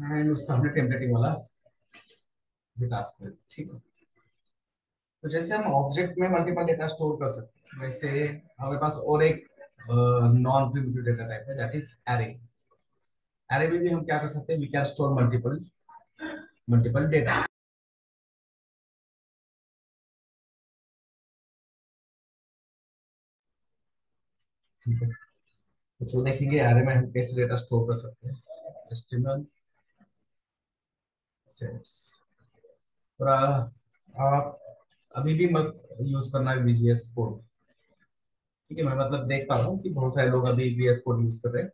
And उसका हमने टेम्पलेटिंग वाला भी टास्क कर, ठीक है। तो जैसे हम ऑब्जेक्ट में मल्टीपल डेटा स्टोर कर सकते हैं, वैसे हमारे पास और एक नॉन प्रिमिटिव डेटा टाइप है, दैट इज एरे। एरे में भी हम क्या कर सकते हैं, we can store multiple multiple data. ठीक है, तो जो देखेंगे एरे में हम कैसे डेटा स्टोर कर सकते हैं, एचटीएमएल सेट्स। और आप अभी भी मत यूज करना है VGS कोड। ठीक है, मैं मतलब देख पा रहा हूँ कि बहुत सारे लोग अभी VS कोड यूज कर रहे हैं।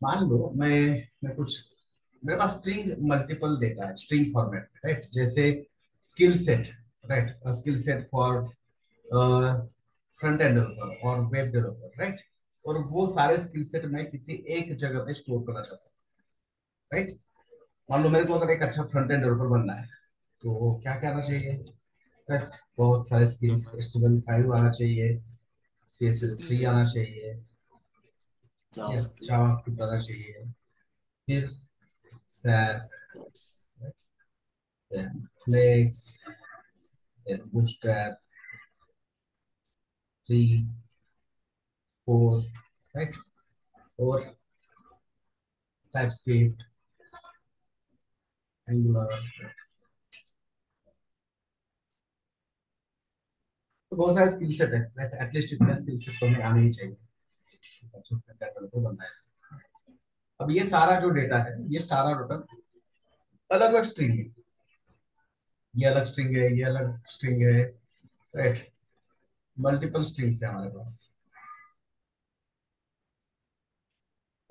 मान लो मैं कुछ, मेरे पास स्ट्रिंग मल्टीपल डेटा है, स्ट्रिंग फॉर्मेट, राइट। जैसे skill set, right, skill set for front end developer और वेब डेवलपर, राइट। और वो सारे स्किल सेट मैं किसी एक जगह पे स्टोर करना चाहता हूँ, राइट। मान लो मेरे को अगर एक अच्छा फ्रंट एंड डेवलपर बनना है, तो क्या क्या आना चाहिए, राइट। बहुत सारे स्किल्स, HTML5 आना चाहिए, CSS3 आना CSS चाहिए, यस, JavaScript जावास्क्रिप्ट आना चाहिए, फिर SAS, yes then Flex, then Bootstrap, 3, 4, right? और TypeScript, Angular, तो बहुत सारे स्किल सेट है, right? एटलीस्ट इतने स्किल सेट तो हमें आने ही चाहिए अच्छा डेटा को बनना है। अब ये सारा जो डेटा है, ये सारा डेटा अलग अलग स्ट्रिंग है, ये अलग स्ट्रिंग है, ये अलग स्ट्रिंग है, राइट। मल्टीपल स्ट्रिंग्स है हमारे पास।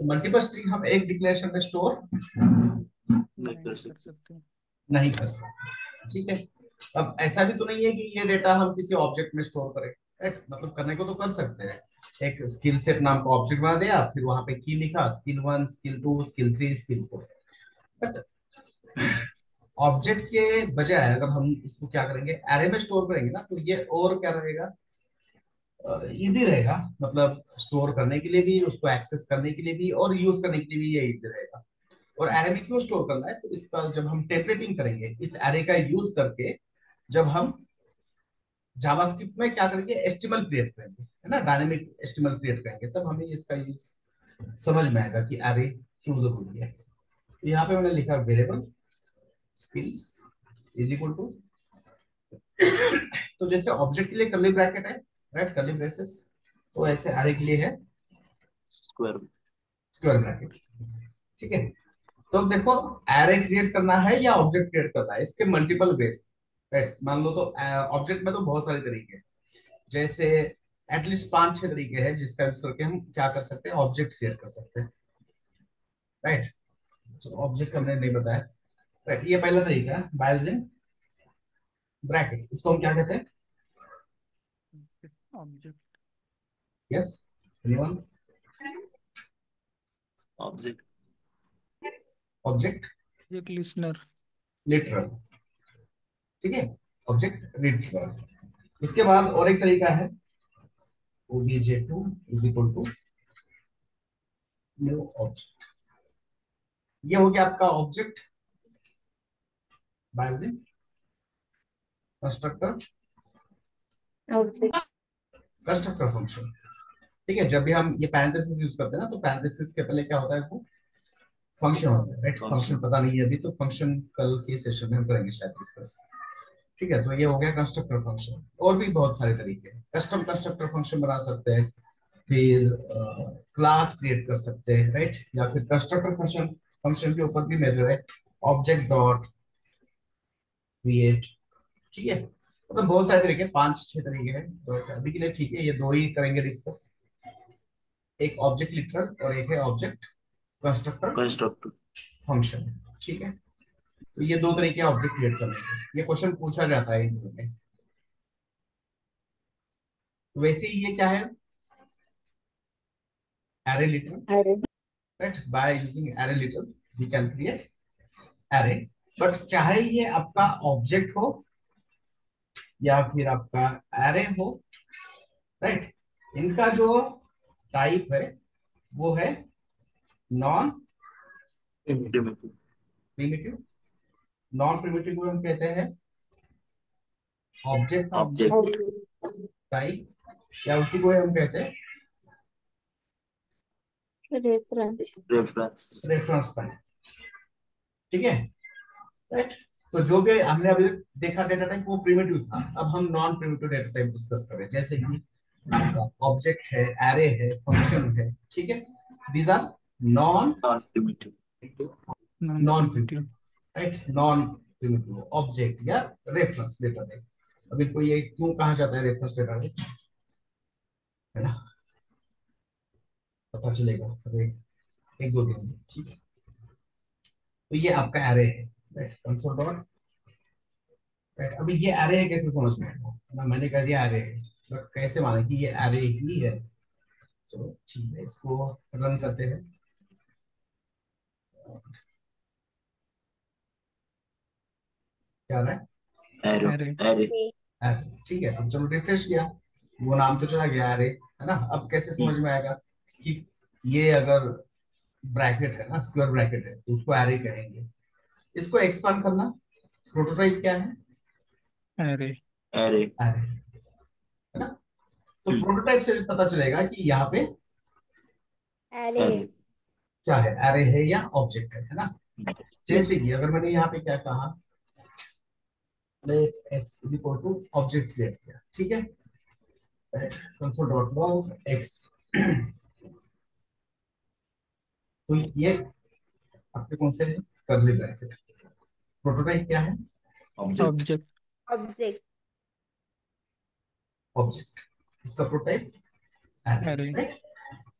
तो मल्टीपल स्ट्रिंग हम एक डिक्लेरेशन में स्टोर नहीं कर नहीं कर सकते। सकते। नहीं कर सकते, ठीक है। अब ऐसा भी तो नहीं है कि ये डेटा हम किसी ऑब्जेक्ट में स्टोर करें, राइट। मतलब करने को तो कर सकते हैं, एक स्किल सेट नाम का ऑब्जेक्ट बना दिया, फिर वहां पे की लिखा, skill 1, skill 2, skill 3, skill 4। But object के बजाय अगर हम इसको क्या करेंगे, एरे में स्टोर करेंगे ना, तो ये और क्या रहेगा, इजी रहेगा। मतलब स्टोर करने के लिए भी, उसको एक्सेस करने के लिए भी, और यूज करने के लिए भी ये इजी रहेगा। और एरे में क्यों स्टोर करना है, तो इसका जब हम टेम्पलेटिंग करेंगे इस एरे का यूज करके, जब हम जावास्क्रिप्ट में क्या करेंगे, एचटीएमएल क्रिएट करेंगे, है ना, डायनेमिक एचटीएमएल क्रिएट करेंगे, तब हमें इसका यूज समझ में आएगा कि एरे क्यों जरूरी है। तो यहाँ पे मैंने लिखा variable skills is equal to, तो जैसे ऑब्जेक्ट के लिए कर्ली ब्रैकेट है, राइट, कर्ली ब्रेसेस, तो ऐसे एरे के लिए है स्क्वायर स्क्वायर ब्रैकेट, ठीक है। तो अब देखो, एरे क्रिएट करना है या ऑब्जेक्ट क्रिएट करना है, इसके मल्टीपल वेज, राइट। मान लो तो ऑब्जेक्ट में तो बहुत सारे तरीके हैं, जैसे एटलीस्ट 5-6 तरीके हैं जिसका यूज करके हम क्या कर सकते हैं, ऑब्जेक्ट क्रिएट कर सकते हैं, राइट। तो ऑब्जेक्ट हमने नहीं बताया, राइट। ये पहला तरीका है, बाय यूजिंग ब्रैकेट, इसको हम क्या कहते हैं, object yes, anyone, object object एक लिसनर। लिटरल, ठीक है, ऑब्जेक्ट लिटरल। इसके बाद और एक तरीका है, obj2 is equal to new object. ये हो गया आपका object by using constructor, object constructor function, ठीक है। जब भी हम ये पैरेंथेसिस यूज करते हैं ना, तो पैरेंथेसिस के पहले क्या होता है, वो फंक्शन होता है, राइट। फंक्शन फंक्शन पता नहीं है अभी, तो फंक्शन कल के सेशन में हम करेंगे शायद डिस्कस, ठीक है। तो ये हो गया कंस्ट्रक्टर फंक्शन। और भी बहुत सारे तरीके हैं, कस्टम कंस्ट्रक्टर फंक्शन बना सकते हैं, फिर क्लास क्रिएट कर सकते हैं, राइट। या फिर कंस्ट्रक्टर फंक्शन, फंक्शन के ऊपर भी मेजर है, ऑब्जेक्ट डॉट क्रिएट, ठीक है। मतलब बहुत सारे तरीके, 5-6 तरीके हैं, तो अभी के लिए ठीक है, ये दो ही करेंगे डिस्कस, एक ऑब्जेक्ट लिटरल और एक है ऑब्जेक्ट कंस्ट्रक्टर कंस्ट्रक्टर। फंक्शन, ठीक है। तो ये दो तरीके ऑब्जेक्ट क्रिएट करने के, ये क्वेश्चन पूछा जाता है इंटरव्यू में। वैसे ही ये क्या है, array literal, अरे right? By using array literal we can create array, but चाहे ये आपका ऑब्जेक्ट हो या फिर आपका array हो, राइट, इनका जो टाइप है वो है non primitive, primitive. Non primitive को हम कहते हैं ऑब्जेक्ट object, ओके टाइप, या उसी को हम कहते हैं रेफरेंस reference, रेफरेंस टाइप। ठीक है, राइट। तो जो भी हमने अभी देखा डेटा टाइप वो प्रिमिटिव था, अब हम non primitive data type discuss कर रहे हैं, जैसे कि आपका ऑब्जेक्ट है, एरे है, फंक्शन है। ठीक है, these are non non-primitive, non primitive, right, non primitive object या रेफरेंस डेटा टाइप। अब इनको ये क्यों कहा जाता है रेफरेंस डेटा टाइप, है ना, पता चलेगा एक दो दिन में। ठीक है, तो ये आपका एरे है, राइट, कंसोल डॉट, राइट। अभी ये एरे है कैसे समझ में आएगा ना, मैंने कह दिया एरे है, बट कैसे माने कि ये एरे ही है। चलो ठीक है, इसको रन करते हैं। क्या रहा है, arrow, array, array, एरे। ठीक है, अब चलो रिफ्रेश किया, वो नाम तो चला गया एरे, है ना। अब कैसे समझ में आएगा कि ये अगर ब्रैकेट है ना, स्क्वायर ब्रैकेट है, तो उसको एरे कहेंगे। इसको एक्सपांड करना, प्रोटोटाइप क्या है, array, एरे, है ना। तो प्रोटोटाइप से पता चलेगा कि यहाँ पे अरे क्या है, एरे है या ऑब्जेक्ट है ना। जैसे कि अगर मैंने यहाँ पे क्या कहा, let x is equal to object create किया, ठीक है, कंसोल डॉट लॉग x। तो ये आपके कौन से करली ब्रैकेट, प्रोटोटाइप क्या है, object, ऑब्जेक्ट ऑब्जेक्ट, इसका प्रोटोटाइप एरे, array, राइट।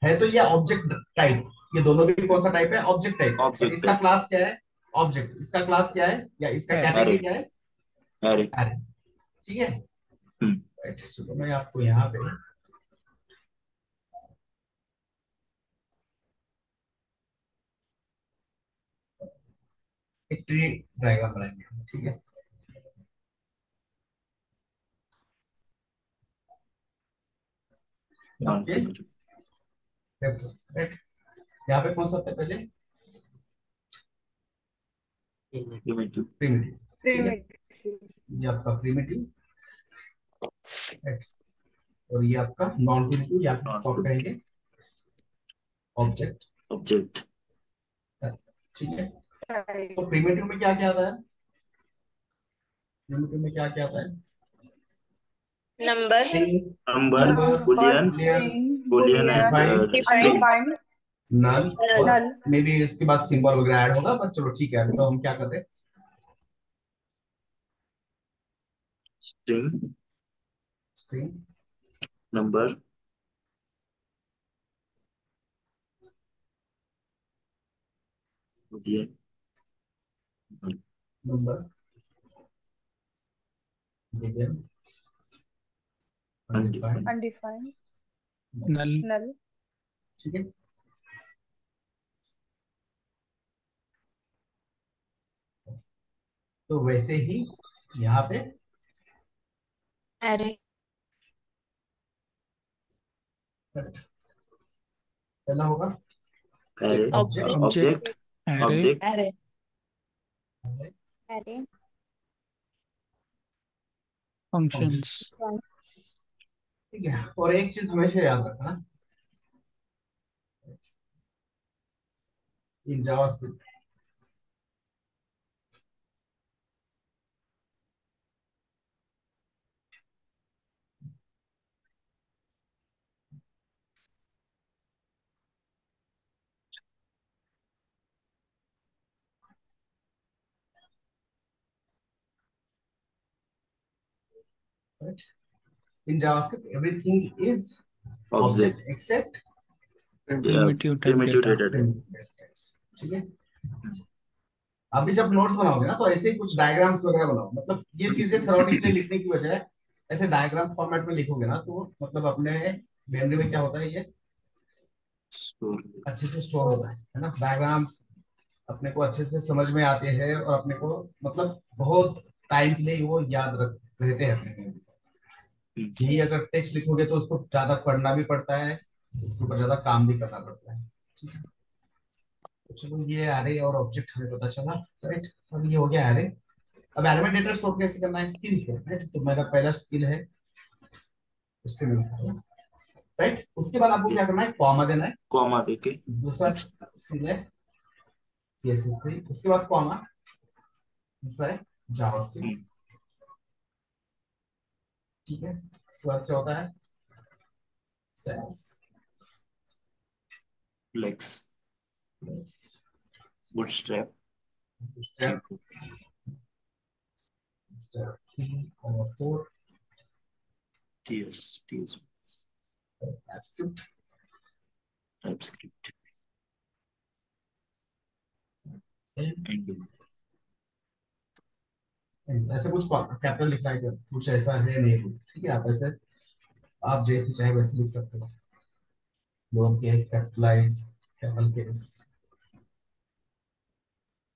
है तो ये ऑब्जेक्ट टाइप, ये दोनों भी कौन सा टाइप है, ऑब्जेक्ट टाइप, बट object इसका type, क्लास क्या है, ऑब्जेक्ट। इसका क्लास क्या है या इसका array, कैटेगरी array, क्या है, array, एरे। ठीक है, hmm, राइट। तो मैं आपको यहाँ पे एक ट्री डायग्राम बनाएंगे, ठीक है। Okay, non-primitive, right. यहाँ पे कौन सा था पहले, primitive, प्रिमिटिव, ठीक है, ये आपका प्रिमिटिव, राइट। और ये आपका नॉन प्रिमिटिव या फिर इसको आप non-primitive, कहेंगे ऑब्जेक्ट, object, ठीक है। तो प्रिमिटिव में क्या क्या आता है, प्रिमिटिव में क्या क्या आता है, number string, number, number, boolean, boolean and define, string, define null, और मे बी इसके बाद सिंबल वगैरह ऐड होगा, पर चलो ठीक है, अभी तो हम क्या कर रहे हैं, string, string, number, boolean, number, define, undefined, undefined, null, ठीक है। तो वैसे ही यहाँ पे अरे पहला होगा array, object, object, array, object, अरे functions, ठीक है। और एक चीज हमेशा याद रखना, in JavaScript in JavaScript everything is object, object except primitive type primitive data. data type, ठीक है। अभी जब नोट्स बनाओगे ना तो ऐसे ही कुछ डायग्राम्स वगैरह बनाओ, मतलब ये चीजें थ्योरेटिकली लिखने की बजाय ऐसे डायग्राम फॉर्मेट में लिखोगे ना तो मतलब अपने मेमोरी में क्या होता है, ये स्टोर। अच्छे से स्टोर होता है ना। डायग्राम्स अपने को अच्छे से समझ में आते हैं और अपने को मतलब बहुत टाइम के लिए वो याद रख रहते हैं अपने memory में। यही अगर टेक्स्ट लिखोगे तो उसको ज्यादा पढ़ना भी पड़ता है, इसके ऊपर ज्यादा काम भी करना पड़ता है। ठीक है, तो चलो ये एरे और ऑब्जेक्ट हमें पता चला। राइट, अब ये हो गया एरे। अब एरे में डेटा स्टोर कैसे करना है, स्किल से। राइट, तो मेरा पहला स्किल है स्किल। राइट, उसके बाद आपको क्या करना है, कॉमा देना है। कॉमा देके दूसरा स्किल है CSS3, उसके बाद कॉमा, दूसरा है जावास्क्रिप्ट। ठीक है, उसके बाद चौथा है Sass flex plus Bootstrap step 3 और 4 TS TS TypeScript TypeScript and and ऐसे कुछ कैपिटल लिखना है, कुछ ऐसा है नहीं। ठीक है, आप ऐसे आप जैसे चाहे वैसे लिख सकते हो, lower case, capitalize, capital case.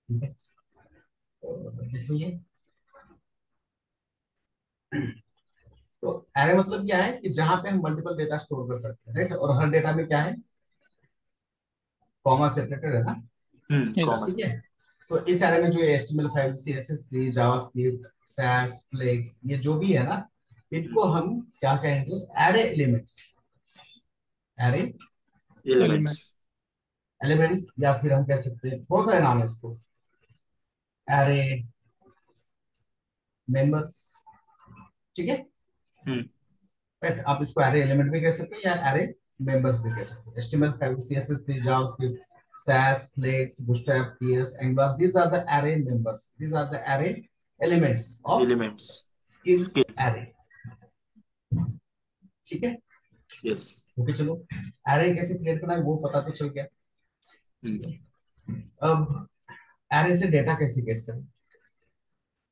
ठीक है, तो देखिए, तो एरे मतलब क्या है कि जहां पे हम मल्टीपल डेटा स्टोर कर सकते हैं। राइट, और हर डेटा में क्या है, कॉमा सेपरेटेड है ना। Yes. कॉमा ठीक है, तो इस एरे में जो HTML5, CSS3, JavaScript, Sass, flex, ये जो भी है ना, इनको हम क्या कहेंगे, array elements. Array elements Element. Elements, या फिर हम कह सकते हैं बहुत सारे नाम है इसको, एरे मेंबर्स। ठीक है, राइट, आप इसको एरे एलिमेंट भी कह सकते हैं या एरे मेंबर्स भी कह सकते हैं। HTML5, CSS3, JavaScript, Sass, flex, Bootstrap, TS, Angular, these are the array members, these are the array elements of elements skills skill array। ठीक है, यस ओके, चलो एरे कैसे क्रिएट करना है वो पता तो चल गया। अब एरे से डेटा कैसे गेट करें,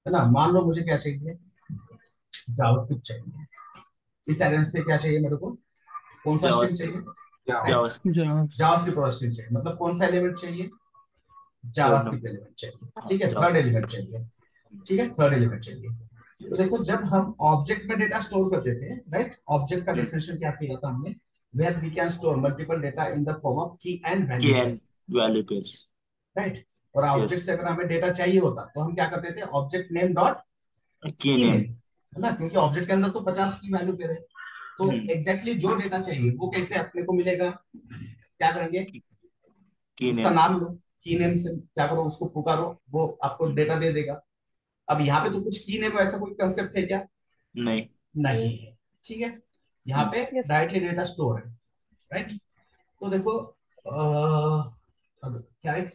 है ना। मान लो मुझे क्या चाहिए, जावास्क्रिप्ट चाहिए। इस एरे से क्या चाहिए मेरे को, कौन सा स्ट्रिंग चाहिए, जावास्क्रिप्ट जावास्क्रिप्ट Java. जावास्क्रिप्ट और स्ट्रिंग चाहिए। मतलब कौन सा एलिमेंट चाहिए, थर्ड जावास्क्रिप्ट नंबर एलिमेंट चाहिए। हाँ ठीक है, थर्ड जावास्क्रिप्ट एलिमेंट चाहिए। ठीक है, थर्ड एलिमेंट चाहिए। तो यस देखो, जब हम ऑब्जेक्ट में डेटा स्टोर करते थे, राइट, ऑब्जेक्ट का डेफिनेशन क्या किया था हमने, where we can store multiple data in the form of key and की value pair। And value pairs right, और यस ऑब्जेक्ट से अगर हमें डेटा चाहिए होता तो हम क्या करते थे, ऑब्जेक्ट नेम डॉट की की नेम, नेम है ना, क्योंकि ऑब्जेक्ट के अंदर तो 50 की वैल्यू पेयर है। तो एग्जैक्टली जो डेटा चाहिए वो कैसे अपने को मिलेगा, क्या करेंगे, की उसका नेम से नाम लो, की नेम से क्या करो, उसको पुकारो, वो आपको डेटा दे देगा। अब यहाँ पे तो कुछ की नेम ऐसा कोई कंसेप्ट है क्या, नहीं नहीं है। ठीक है, यहाँ पे Yes. डायरेक्टली डेटा स्टोर है। राइट, तो देखो अब क्या है,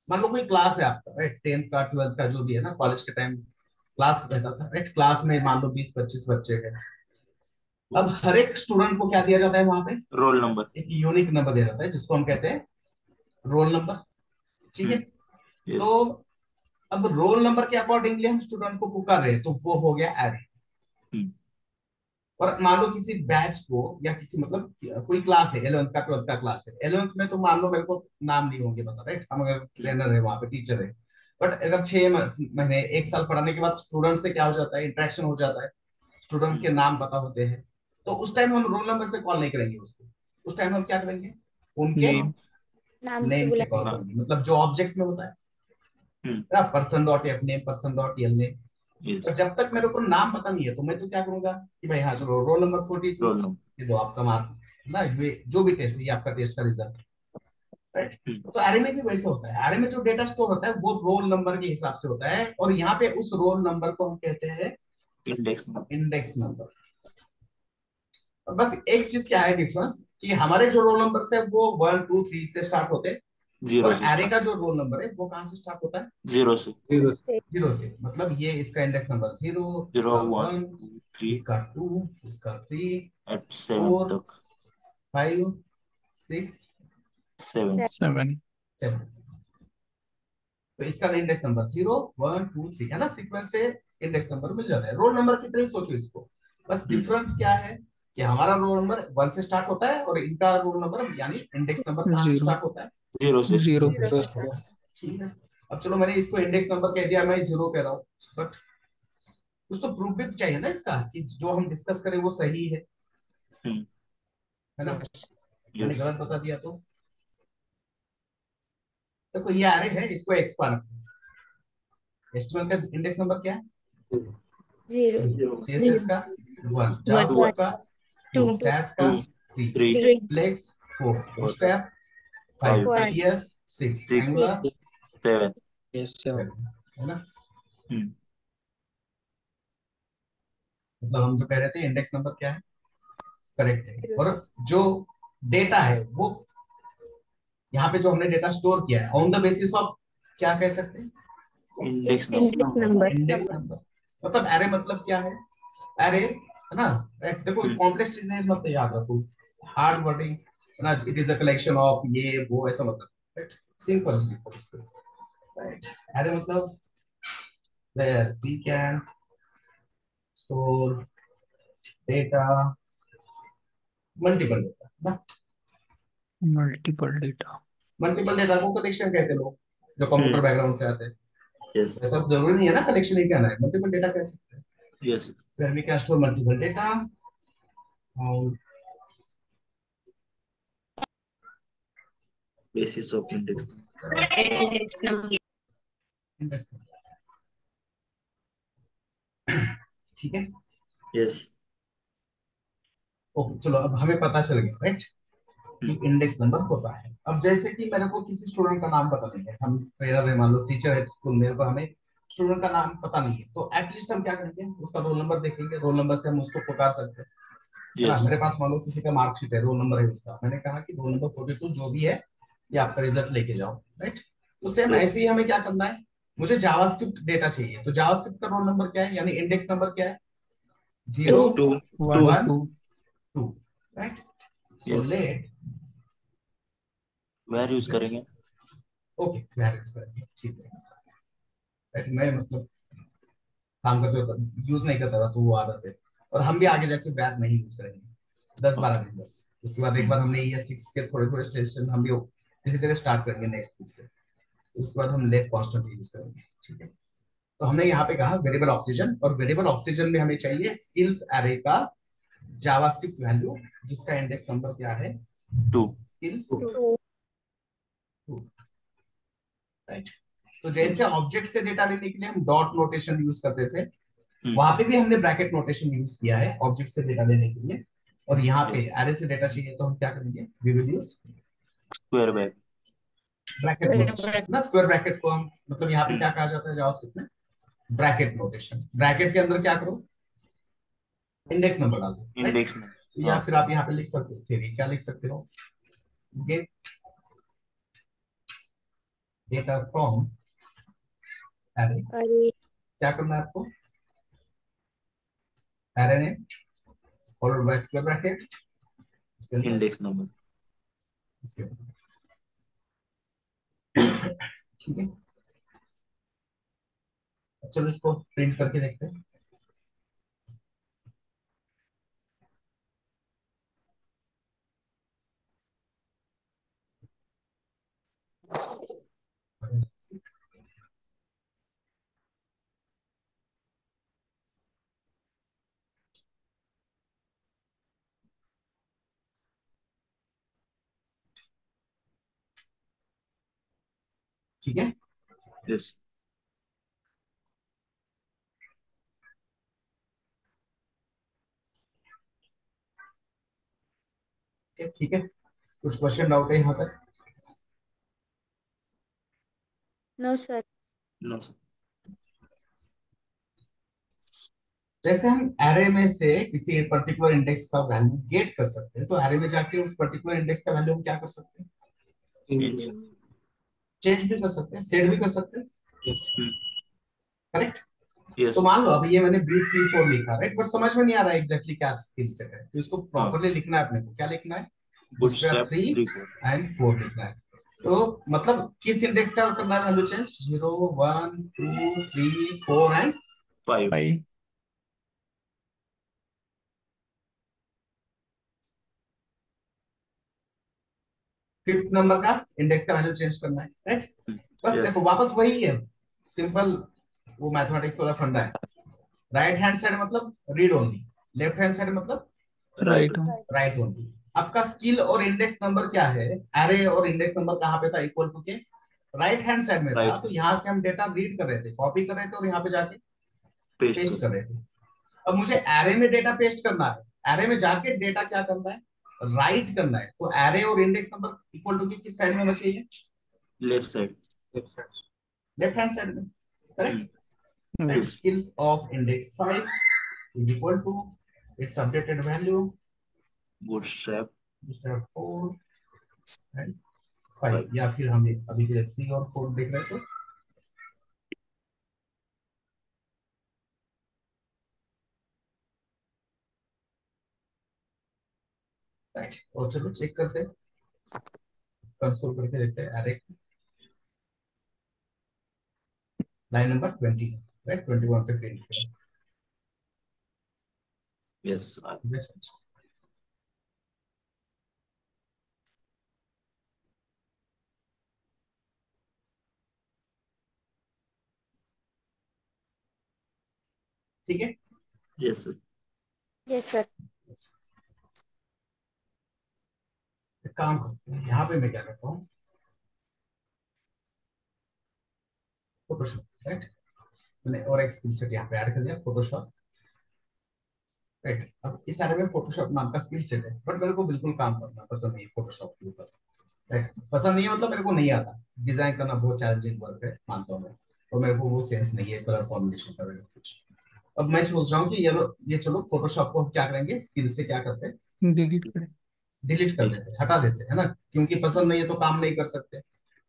मान लो कोई क्लास है आपका, राइट, 10th का 12th का जो भी है ना, कॉलेज के टाइम क्लास रहता था। राइट, क्लास में मान लो 20-25 बच्चे हैं। अब हर एक स्टूडेंट को क्या दिया जाता है वहां पे, रोल नंबर एक यूनिक नंबर दिया जाता है जिसको हम कहते हैं रोल नंबर। ठीक है, तो यस अब रोल नंबर के अकॉर्डिंगली हम स्टूडेंट को पुकार रहे हैं, तो वो हो गया एरे। और मान लो किसी बैच को या किसी मतलब कोई क्लास है, 11th का 12th का क्लास है, 11th में तो मान लो मेरे को नाम नहीं होंगे पता। राइट, हम अगर ट्रेनर है वहां पे, टीचर है, बट अगर 6 महीने 1 साल पढ़ाने के बाद स्टूडेंट से क्या हो जाता है, इंटरेक्शन हो जाता है, स्टूडेंट के नाम पता होते हैं, तो उस टाइम हम रोल नंबर से कॉल नहीं करेंगे उसको। उस टाइम हम क्या करेंगे, उनके Name. नाम से नेम से बुला। कॉल करेंगे, मतलब जो ऑब्जेक्ट में होता है, person dot F name, person dot L name. Yes और जब तक मेरे को नाम पता नहीं है तो मैं तो क्या करूंगा कि भाई हाँ चलो रोल नंबर 42, रोल नंबर ये दो आपका मार्क ना, ये जो भी टेस्ट है, ये आपका टेस्ट का रिजल्ट। राइट, तो एरे में भी वैसे होता है, एरे में जो डेटा स्टोर होता है वो रोल नंबर के हिसाब से होता है, और यहाँ पे उस रोल नंबर को हम कहते हैं इंडेक्स नंबर इंडेक्स नंबर। बस एक चीज क्या है डिफरेंस, कि हमारे जो रोल नंबर है वो 1 2 3 से स्टार्ट होते हैं, जीरो और से एरे स्टार्ट का जो रोल नंबर है वो कहाँ से स्टार्ट होता है, जीरो से जीरो से। मतलब ये इसका इंडेक्स नंबर 0, जीरो इसका वन 1, टू थ्री इसका 2, इसका 3, एट सेवन 4, तक 5, 6, 7 7. 7। तो इसका इंडेक्स नंबर 0 1 2 3 है ना, सीक्वेंस से इंडेक्स नंबर मिल जाता है। रोल नंबर की तरह ही सोचो इसको, बस डिफरेंस क्या है कि हमारा रोल नंबर 1 से स्टार्ट होता है और इनका रोल नंबर यानी इंडेक्स नंबर कहाँ से 0 स्टार्ट होता है? 0 से। 0 से start होता है। ठीक है, अब चलो मैंने इसको इंडेक्स नंबर कह दिया, मैं 0 कह रहा हूँ, बट कुछ तो प्रूफ भी चाहिए ना इसका कि जो हम डिस्कस करें वो सही है हम्म, ना? मैंने यस। गलत बता दिया तो देखो ये अरे है, इसको एक्स पर एस्टिमेट का इंडेक्स नंबर क्या है? 0 सीएसएस का 1, 2 जावास्क्रिप्ट का 2, 2 सैस 2 का 3, 3 3 फ्लेक्स 4, 4 बूटस्ट्रैप 5, 5 5 टीएस 6, 6 एंगुलर 7। 7, है ना? हम्म, मतलब हम जो कह रहे थे इंडेक्स नंबर क्या है, करेक्ट है। और जो डेटा है वो यहाँ पे जो हमने डेटा स्टोर किया है ऑन द बेसिस ऑफ क्या कह सकते हैं? Index index number. Number index number. मतलब एरे मतलब क्या है? एरे है ना, देखो हम्म, कॉम्प्लेक्स चीजें मत याद रखो, हार्ड वर्डिंग है ना, it is a collection of ये वो ऐसा मतलब, राइट? सिंपल इसको, राइट? एरे मतलब where we can store data, multiple data ना, मल्टीपल डेटा। मल्टीपल डेटा को कलेक्शन कहते हैं लोग जो कंप्यूटर बैकग्राउंड से आते हैं। यस वैसा जरूरी नहीं है ना कलेक्शन ही कहना है, मल्टीपल डेटा कह सकते हैं। Yes. where we can store multiple data on basis of index. basis index number index। ठीक है, यस। ओके चलो अब हमें पता चल गया, राइट, कि इंडेक्स नंबर होता है। अब जैसे कि मेरे को किसी स्टूडेंट का नाम पता नहीं है, हम ट्रेनर है मान लो, टीचर है स्कूल में, तो हमें स्टूडेंट का नाम पता नहीं है, तो एटलीस्ट हम क्या करेंगे, उसका रोल नंबर देखेंगे, रोल नंबर से हम उसको पुकार सकते हैं, है ना? यस मेरे पास मान लो किसी का मार्कशीट है, रोल नंबर है उसका, मैंने कहा कि रोल नंबर 42 जो भी है ये आपका रिजल्ट लेके जाओ, राइट? तो सेम यस। ऐसे ही हमें क्या करना है, मुझे जावास्क्रिप्ट डेटा चाहिए, तो जावास्क्रिप्ट का रोल नंबर क्या है यानी इंडेक्स नंबर क्या है? 0 2 2 2। 1 1 2 2, right? So yes. Let, where use करेंगे। ओके मैनेज करेंगे, ठीक है, राइट? मैं मतलब काम करते हुए यूज नहीं करता था तो वो आदत है, और हम भी आगे जाके बैग नहीं यूज करेंगे 10-12 दिन बस। उसके बाद एक बार हमने ये 6 के थोड़े थोड़े स्टेशन हम भी धीरे धीरे स्टार्ट करेंगे नेक्स्ट वीक से, उसके बाद हम लेट कॉन्स्टेंट यूज करेंगे, ठीक है? तो हमने यहाँ पे कहा वेरिएबल ऑक्सीजन, और वेरिएबल ऑक्सीजन में हमें चाहिए स्किल्स एरे का जावास्क्रिप्ट वैल्यू जिसका इंडेक्स नंबर क्या है? 2। Skills 2 2, right? तो जैसे ऑब्जेक्ट से डेटा लेने के लिए हम डॉट नोटेशन यूज करते थे, वहां पे भी हमने ब्रैकेट नोटेशन यूज किया है ऑब्जेक्ट से डेटा लेने के लिए, और यहाँ पे एरे से डेटा चाहिए तो हम क्या करेंगे, we will use square bag. Bracket notation ना। स्क्वायर ब्रैकेट को हम मतलब यहाँ पे क्या कहा जाता है जावास्क्रिप्ट में? Bracket notation. ब्रैकेट के अंदर क्या करो, इंडेक्स नंबर डाल दो, राइट? इंडेक्स में। या हाँ। फिर आप यहाँ पे लिख सकते हो, फिर क्या लिख सकते हो, गेट डेटा फ्रॉम एरे। अरे क्या करना है आपको, array name followed by square bracket, इसके अंदर इंडेक्स नंबर। इसके अंदर, ठीक है? चलो इसको प्रिंट करके देखते हैं। ठीक है, यस। ठीक है, कुछ क्वेश्चन डाउट है यहाँ तक? No sir no. जैसे हम एरे में से किसी पर्टिकुलर इंडेक्स का वैल्यू गेट कर सकते हैं, तो एरे में जाके उस पर्टिकुलर इंडेक्स का वैल्यू हम क्या कर सकते हैं, चेंज भी कर सकते हैं, सेट भी कर सकते हैं, करेक्ट? तो यस। मान लो अभी ये मैंने ब्रीफ 3 4 लिखा, राइट, बट समझ में नहीं आ रहा है एग्जैक्टली क्या स्किल सेट है, तो इसको हाँ। प्रॉपरली लिखना है अपने को, क्या लिखना है? Bootstrap bootstrap 3 3 4। एंड 4 लिखना है, तो मतलब किस इंडेक्स का करना है value change? 0 1 2 3 4 and 5। 5। Fifth number का इंडेक्स का वैल्यू चेंज करना है, राइट? बस यस। देखो वापस वही है, सिंपल, वो मैथमेटिक्स वाला फंडा है। राइट हैंड साइड मतलब read only, left hand side मतलब राइट। राइट हूँ। Right only. आपका स्किल और इंडेक्स नंबर क्या है? एरे और इंडेक्स नंबर कहाँ पे था? इक्वल टू के राइट हैंड साइड में था, राइट। तो यहाँ से हम डेटा रीड कर रहे थे, कॉपी कर रहे थे और यहाँ पे जाके पेस्ट पेस्ट कर। कर रहे थे। अब मुझे एरे में डेटा पेस्ट करना है, एरे में जाके डेटा क्या करना है? राइट करना है। तो एरे और इंडेक्स नंबर इक्वल टू के किस साइड में होना चाहिए? Left side. Left hand side में, correct? Right? Yes. Skills of index 5 is equal to its updated value, bootstrap just have 4 and 5, 5। या फिर हम अभी के लिए 3 और 4 देख रहे थे। राइट, और चलो चेक करते हैं, कंसोल करके देखते हैं। अरे लाइन नंबर 20, राइट, 21 पे प्रिंट करें। यस। ठीक है। Yes sir. Yes, sir. एक काम करते हैं, यहाँ पे मैं क्या करता हूँ, फोटोशॉप, राइट, मैंने और एक स्किल सेट यहाँ पे ऐड कर दिया, फोटोशॉप। राइट, अब इस एरे में फोटोशॉप नाम का स्किल सेट है, बट मेरे को बिल्कुल काम करना पसंद नहीं है फोटोशॉप के ऊपर। राइट, पसंद नहीं है मतलब मेरे को नहीं आता, डिजाइन करना बहुत चैलेंजिंग वर्क है, मानता हूँ मैं। और मेरे को वो सेंस नहीं है कलर कॉम्बिनेशन का वगैरह कुछ। अब मैं सोच रहा हूँ कि ये चलो फोटोशॉप को हम क्या करेंगे, स्किल से क्या करते हैं, डिलीट करें। डिलीट कर देते हैं, हटा देते हैं, है ना? क्योंकि पसंद नहीं है तो काम नहीं कर सकते,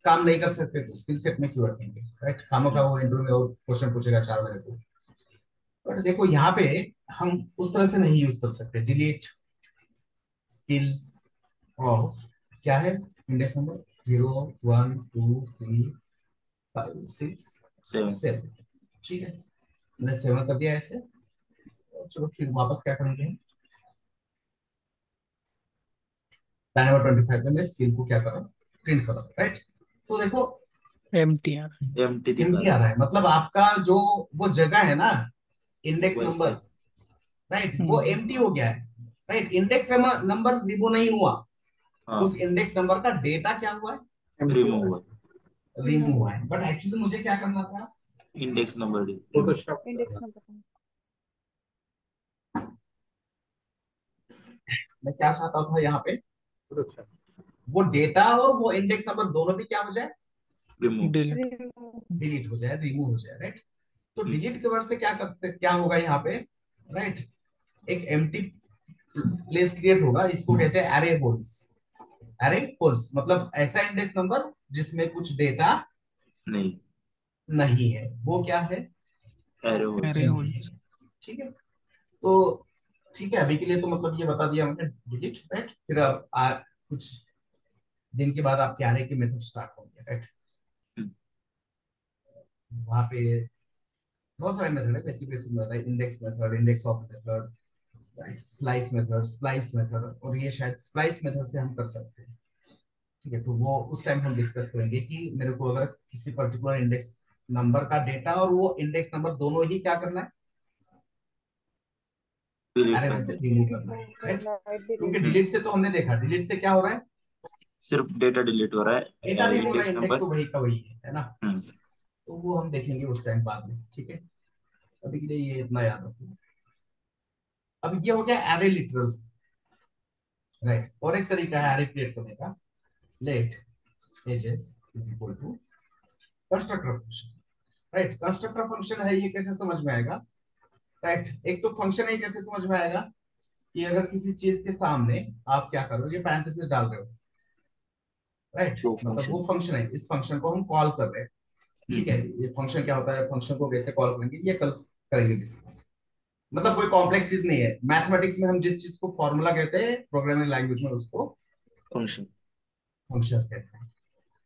काम नहीं कर सकते तो स्किल सेट में क्यों रखेंगे, राइट? खामो का वो इंटरव्यू में और क्वेश्चन पूछेगा 4 महीने को। बट देखो यहाँ पे हम उस तरह से नहीं यूज कर सकते, डिलीट स्किल्स ऑफ, क्या है, इंडेक्स नंबर 0 1 2 3 5 6 7। 7। ठीक है, मैंने 7 कर दिया ऐसे। और चलो फिर वापस क्या करेंगे, लाइन नंबर 25 में मैं स्किल को क्या करूँ, प्रिंट करूँ, राइट? तो देखो एम्प्टी आ रहा एम्प्टी दिखा एम्प्टी रहा आ रहा है, मतलब आपका जो वो जगह है ना, है इंडेक्स वैसा नंबर, है। राइट, है। वो एम्प्टी हो गया है। राइट, इंडेक्स नंबर रिमूव नहीं हुआ, हाँ। उस इंडेक्स नंबर का डेटा क्या हुआ रिमूव हुआ। है, रिमूव हुआ है। बट एक्चुअली मुझे क्या करना था, index number D. Index number. मैं क्या चाहता था यहाँ पे, वो डेटा और वो इंडेक्स नंबर दोनों भी क्या हो जाए, रिमूव। डिलीट। Remove. डिलीट हो जाए, रिमूव हो जाए, राइट? तो डिलीट के वर्ड से क्या करते, क्या होगा यहाँ पे, राइट, एक एम्प्टी प्लेस क्रिएट होगा, इसको कहते हैं एरे होल्स। एरे होल्स मतलब ऐसा इंडेक्स नंबर जिसमें कुछ डेटा नहीं। नहीं है, वो क्या है, एरो एरे होल्स। एम्प्टी है। होल्स। ठीक है, तो ठीक है, अभी के लिए तो मतलब ये बता दिया हमने, डिलीट, राइट? फिर अब कुछ दिन के बाद आपके एरे के मेथड स्टार्ट होंगे, राइट? वहां पे बहुत सारे मेथड है, basic basic method, index method, index of method, right, slice method, splice method, और ये शायद स्प्लाइस मेथड से हम कर सकते हैं। ठीक है, तो वो उस टाइम हम डिस्कस करेंगे कि मेरे को अगर किसी पर्टिकुलर इंडेक्स नंबर का डेटा और वो इंडेक्स नंबर दोनों ही क्या करना है, डिलीट अरे में से करना है। रिमूव करना है, राइट? Right, क्योंकि delete. डिलीट से तो हमने देखा, डिलीट से क्या हो रहा है, सिर्फ डेटा डिलीट हो रहा डेटा है, रिमूव हो रहा इंडेक्स है, इंडेक्स नंबर। तो वही का वही है ना? तो वो हम देखेंगे उस टाइम बाद में, ठीक है? अभी के लिए ये इतना याद रखो। अब ये हो गया एरे लिटरल, राइट? और एक तरीका है एरे क्रिएट करने का, let ages is equal to constructor function. Right, constructor function है, ये कैसे समझ में आएगा, राइट? एक तो फंक्शन है, कैसे समझ में आएगा कि अगर किसी चीज के सामने आप क्या करोगे, पैरेंथेसिस डाल रहे हो, राइट, दो मतलब वो फंक्शन। फंक्शन है, इस फंक्शन को हम कॉल कर रहे हैं। ठीक है, ये फंक्शन क्या होता है, फंक्शन को कैसे कॉल करेंगे, ये कल करेंगे डिस्कस। मतलब कोई कॉम्प्लेक्स चीज नहीं है, मैथमेटिक्स में हम जिस चीज को फॉर्मूला कहते हैं, प्रोग्रामिंग लैंग्वेज में उसको फंक्शन। फंक्शंस कहते हैं।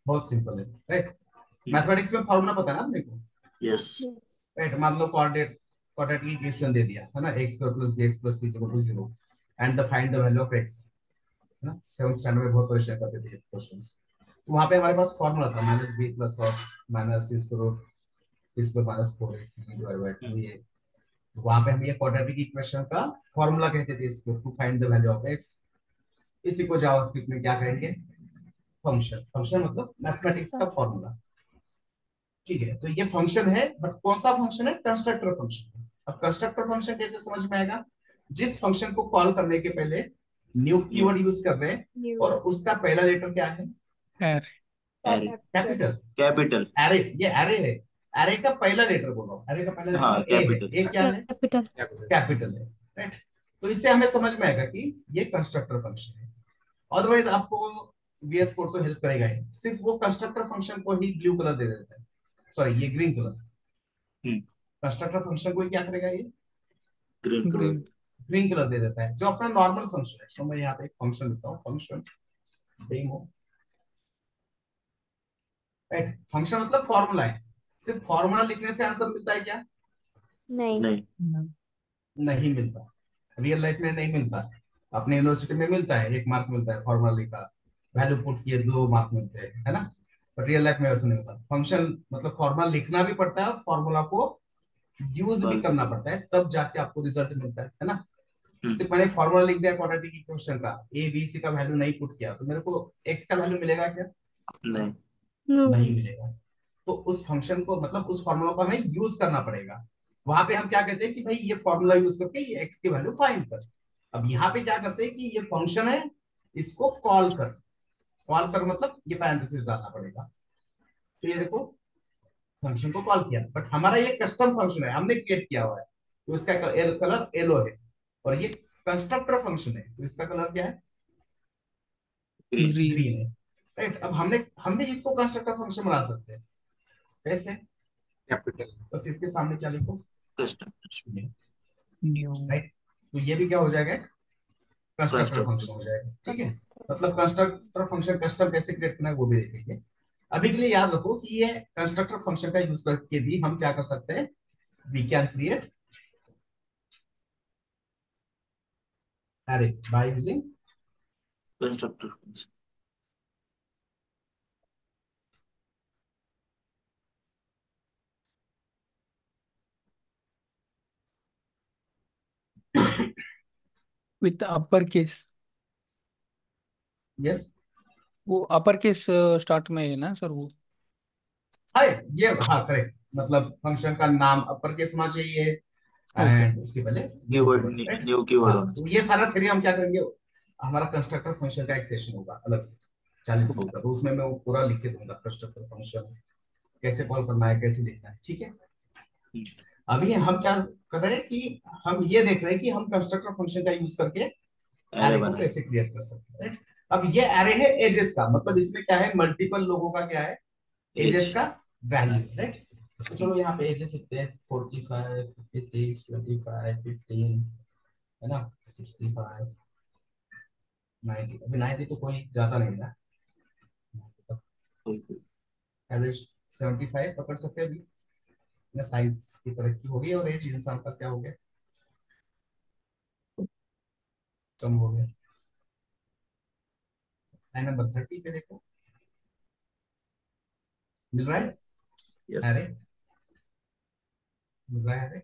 बहुत सिंपल है, राइट। मैथमेटिक्स में फॉर्मूला पता है ना अपने को, यस। राइट। मान लो कोऑर्डिनेट कोऑर्डिनेट की इक्वेशन दे दिया है ना, x square plus b x plus c equal to 0 and the find the value of x, है ना। 7th स्टैंडर्ड में बहुत परेशान करते थे क्वेश्चंस। तो वहां पे हमारे पास फॉर्मूला था माइनस बी प्लस और minus c square root b square minus 4ac divide by 2a। वहां पे हम ये क्वाड्रेटिक इक्वेशन का फॉर्मूला कहते थे इसको, to find the value of x। इसी को जावास्क्रिप्ट में क्या कहेंगे, फंक्शन। फंक्शन मतलब मैथमेटिक्स का फॉर्मूला, ठीक है। तो ये फंक्शन है, बट कौन सा फंक्शन है, कंस्ट्रक्टर फंक्शन। अब कंस्ट्रक्टर फंक्शन कैसे समझ में आएगा, जिस फंक्शन को कॉल करने के पहले न्यू न्यू कीवर्ड यूज कर रहे हैं न्यू और उसका पहला लेटर क्या है, array array capital. Capital. Array, ये एरे है, एरे का पहला लेटर बोलो, एरे का पहला हाँ लेटर ए है, कैपिटल। ए क्या है, कैपिटल कैपिटल है, राइट। तो इससे हमें समझ में आएगा कि ये कंस्ट्रक्टर फंक्शन है। अदरवाइज आपको VS कोड तो हेल्प करेगा ही, सिर्फ वो कंस्ट्रक्टर फंक्शन को ही ब्लू कलर दे देता है, सॉरी ये ग्रीन कलर। कंस्ट्रक्टर फंक्शन को ही क्या करेगा ये, green colour. Green green colour दे देता है, जो अपना नॉर्मल फंक्शन है। तो मैं यहाँ पे एक फंक्शन लिखता हूँ, फंक्शन डेमो, राइट। फंक्शन मतलब फॉर्मूला है, सिर्फ फॉर्मूला लिखने से आंसर मिलता है क्या, नहीं। नहीं। नहीं मिलता। रियल लाइफ में नहीं मिलता, अपने यूनिवर्सिटी में मिलता है, 1 मार्क मिलता है, फॉर्मूला लिखा, वैल्यू पुट किए 2 मार्क मिलते हैं, है ना। बट रियल लाइफ में वैसा नहीं होता। फंक्शन मतलब फॉर्मूला लिखना भी पड़ता है और फॉर्मूला को यूज भी कॉल करना करना। पड़ता है, तब जाके आपको रिजल्ट मिलता है ना। हम्म, सिर्फ मैंने फॉर्मूला लिख दिया क्वाड्रेटिक इक्वेशन का, ए बी सी का वैल्यू नहीं पुट किया, तो मेरे को एक्स का वैल्यू मिलेगा क्या, नहीं। नहीं मिलेगा। तो उस फंक्शन को मतलब उस फॉर्मूला को हमें यूज करना पड़ेगा। वहां पे हम क्या कहते हैं कि भाई ये फॉर्मूला यूज करके ये एक्स की वैल्यू फाइंड कर। अब यहाँ पे क्या करते हैं कि ये फंक्शन है, इसको कॉल कर। कॉल कर मतलब ये पैरेंथेसिस डालना पड़ेगा। तो ये देखो, फंक्शन को कॉल किया, बट हमारा ये कस्टम फंक्शन है, हमने क्रिएट किया हुआ है, तो इसका कलर येलो है। और ये कंस्ट्रक्टर फंक्शन है, तो इसका कलर क्या है, ग्रीन। ग्रीन ग्रीन है, राइट। अब हमने इसको कंस्ट्रक्टर फंक्शन बना सकते हैं, कैसे, कैपिटल, बस इसके सामने क्या लिखो, कस्टम। New right. तो ये भी क्या हो जाएगा, कंस्ट्रक्टर कंस्ट्रक्टर। फंक्शन हो जाएगा, ठीक है। मतलब कंस्ट्रक्टर फंक्शन कस्टम कैसे क्रिएट करना है वो भी देखेंगे। अभी के लिए याद रखो कि ये कंस्ट्रक्टर फंक्शन का यूज करके भी हम क्या कर सकते हैं, we can create array by using constructor. With upper case. yes। वो अपर केस स्टार्ट में है ना सर वो। हाँ, ये हाँ करेक्ट, मतलब फंक्शन का नाम अपर केस होना चाहिए ओके एंड उसके पहले new keyword. Keyword, right. New हाँ, कीवर्ड होना तो ये सारा थ्योरी हम क्या करेंगे, हमारा कंस्ट्रक्टर फंक्शन का एक सेशन होगा अलग से 40 मिनट का, चाहिए। तो उसमें मैं वो पूरा लिख के दूंगा कंस्ट्रक्टर फंक्शन कैसे कॉल करना है, कैसे लिखना है, ठीक है। अभी हम क्या कर रहे हैं कि हम ये देख रहे हैं कि हम कंस्ट्रक्टर फंक्शन का यूज करके एरे एरे को बना। कैसे क्रिएट कर सकते हैं, right? अब ये एरे है एजेस का, मतलब इसमें क्या है, मल्टीपल लोगों का क्या है, एज। एजेस का वैल्यू, राइट। तो चलो यहाँ पे एजेस लिखते हैं, 45 56 25 15, है ना, 65 90। अभी 90 तो कोई ज्यादा नहीं ना, एवरेज 75 पकड़ सकते हैं अभी ना। साइंस की तरक्की हो गई और एज इंसान का क्या हो गया, कम हो गया। लाइन नंबर 30 पे देखो, मिल रहा है, यस। अरे मिल रहा है, अरे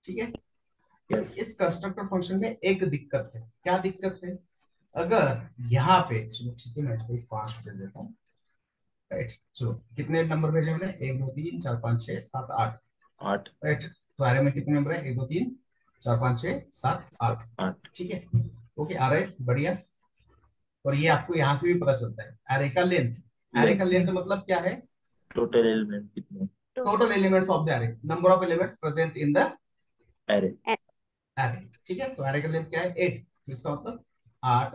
ठीक है। तो यस। इस कंस्ट्रक्टर फंक्शन में एक दिक्कत है, क्या दिक्कत है, अगर यहाँ पे चलो ठीक है, मैं इसको 5 दे देता हूँ, राइट। चलो कितने नंबर भेजे हमने, 1 2 3 4 5 6 7 8, 8। राइट। तो आरे में कितने नंबर है, 1 2 3 4 5 6 7 8, 8। ठीक है। ओके, आ रहा है बढ़िया। और ये आपको यहाँ से भी पता चलता है एरे का लेंथ। एरे का लेंथ। लेंथ मतलब क्या है, टोटल एलिमेंट कितने। Total elements of the array, number of elements present in the array. Array, ठीक है। तो एरे का लेंथ क्या है, 8, इसका मतलब 8